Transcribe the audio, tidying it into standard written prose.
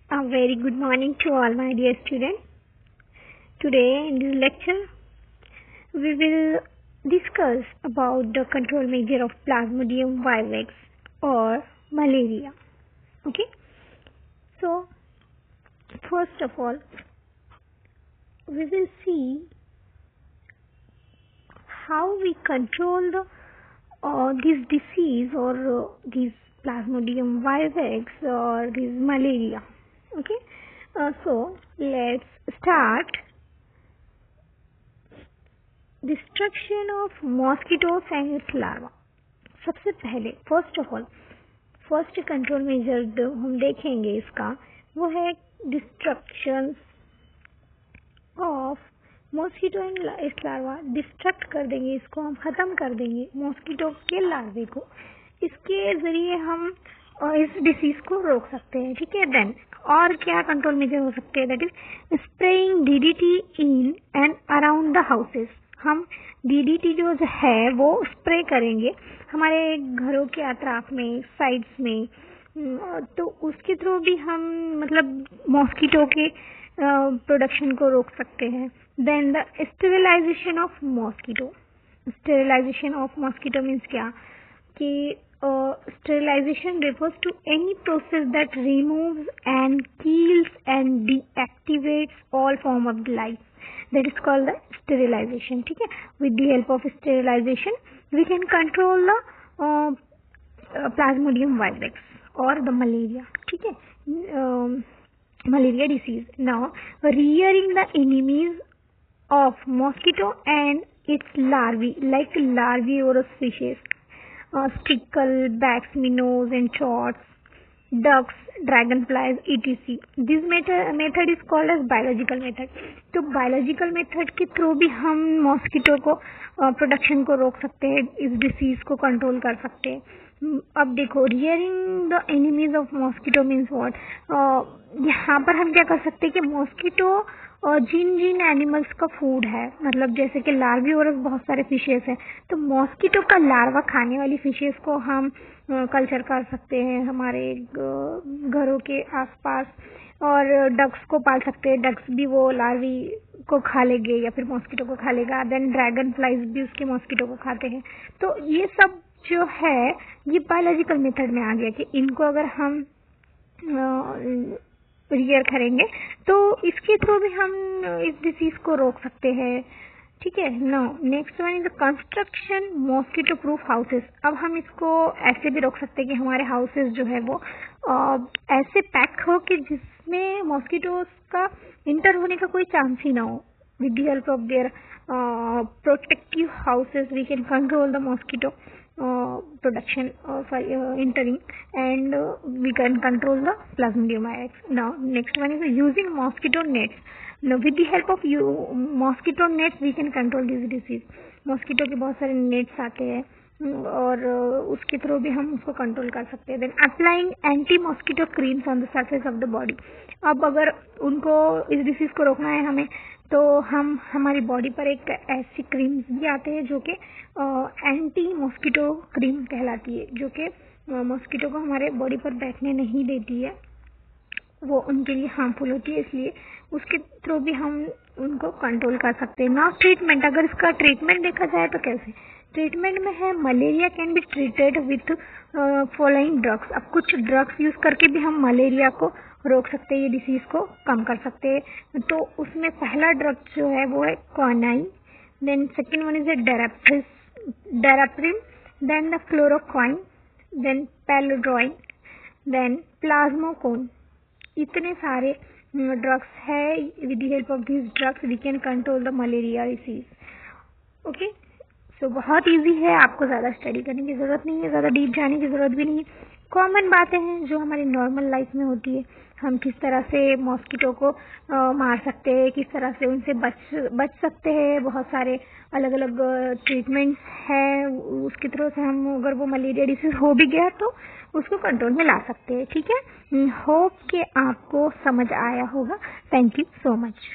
A very good morning to all my dear students. Today in this lecture we will discuss about the control measure of Plasmodium vivax or malaria. Okay. So first of all we will see how we control this disease or this Plasmodium vivax or this malaria. Okay, so let's start. Destruction of mosquitoes and its larva. सबसे पहले first of all first control measure जो हम देखेंगे इसका वो है destruction of mosquito and its larva. Destruct कर देंगे इसको, हम खत्म कर देंगे मॉस्किटो के लार्वे को. इसके जरिए हम इस डिसीज को रोक सकते हैं. ठीक है. देन और क्या कंट्रोल मेजर हो सकते हैं? That is spraying DDT in and around the houses. हम डीडीटी जो है वो स्प्रे करेंगे हमारे घरों के अतराफ में, साइड्स में. तो उसके थ्रू भी हम मतलब मॉस्किटो के प्रोडक्शन को रोक सकते हैं. Then the sterilization of mosquito. Sterilization of mosquito means क्या कि sterilization refers to any process that removes and kills and deactivates all form of life. That is called the sterilization. ठीक है. With the help of sterilization, we can control the Plasmodium vivax or the malaria. ठीक है. Malaria disease. Now, rearing the enemies of mosquito and its larvae, like larvivorous fishes. Stickle, bats, minnows and chots, ducks, dragonflies, etc. This method is called as biological method. तो biological method के through भी हम mosquito को production को रोक सकते हैं, इस डिसीज को कंट्रोल कर सकते हैं. अब देखो, rearing the enemies of mosquito means what. यहाँ पर हम क्या कर सकते हैं कि मॉस्किटो और जिन जिन एनिमल्स का फूड है, मतलब जैसे कि लार्वी और बहुत सारे फिशेस हैं, तो मॉस्किटो का लार्वा खाने वाली फिशेस को हम कल्चर कर सकते हैं हमारे घरों के आसपास. और डक्स को पाल सकते हैं. डक्स भी वो लार्वी को खा लेंगे या फिर मॉस्किटो को खा लेगा. देन ड्रैगन फ्लाइज भी उसके मॉस्किटो को खाते हैं. तो ये सब जो है ये बायोलॉजिकल मेथड में आ गया कि इनको अगर हम रियर करेंगे तो इसके थ्रू भी हम इस डिसीज को रोक सकते हैं. ठीक है. Now next one is construction mosquito proof houses. अब हम इसको ऐसे भी रोक सकते हैं कि हमारे हाउसेस जो है वो ऐसे पैक हो कि जिसमें मॉस्किटोज का इंटर होने का कोई चांस ही ना हो. With the help of their protective houses we can control the mosquito production entering and we can control the Plasmodium vivax. Now next one is using mosquito nets. Now with the help of mosquito nets we can control this disease. Mosquito के बहुत सारे nets आते हैं और उसके through भी हम उसको कंट्रोल कर सकते हैं. Then applying anti mosquito creams on the surface of the body. अब अगर उनको इस डिसीज को रोकना है हमें तो हम हमारी बॉडी पर एक ऐसी क्रीम भी आते हैं जो कि एंटी मॉस्किटो क्रीम कहलाती है, जो कि मॉस्किटो को हमारे बॉडी पर बैठने नहीं देती है, वो उनके लिए हार्मफुल होती है, इसलिए उसके थ्रू भी हम उनको कंट्रोल कर सकते हैं. Now treatment. अगर इसका ट्रीटमेंट देखा जाए तो कैसे ट्रीटमेंट में है, malaria can be treated with following drugs. अब कुछ ड्रग्स यूज करके भी हम मलेरिया को रोक सकते हैं, ये डिसीज को कम कर सकते हैं. तो उसमें पहला ड्रग जो है वो है quinine. Then second one is daraprim. Then the chloroquine. Then paludrine. Then plasmoquine. इतने सारे ड्रग्स है. With the help of this drugs we can control the malaria disease. Okay. So बहुत इजी है, आपको ज़्यादा स्टडी करने की ज़रूरत नहीं है, ज़्यादा डीप जाने की ज़रूरत भी नहीं है. कॉमन बातें हैं जो हमारी नॉर्मल लाइफ में होती है. हम किस तरह से मॉस्किटो को मार सकते हैं, किस तरह से उनसे बच सकते हैं. बहुत सारे अलग अलग ट्रीटमेंट्स हैं, उसके थ्रू से हम अगर वो मलेरिया डिसीज हो भी गया तो उसको कंट्रोल में ला सकते हैं. ठीक है. होप कि आपको समझ आया होगा. Thank you so much.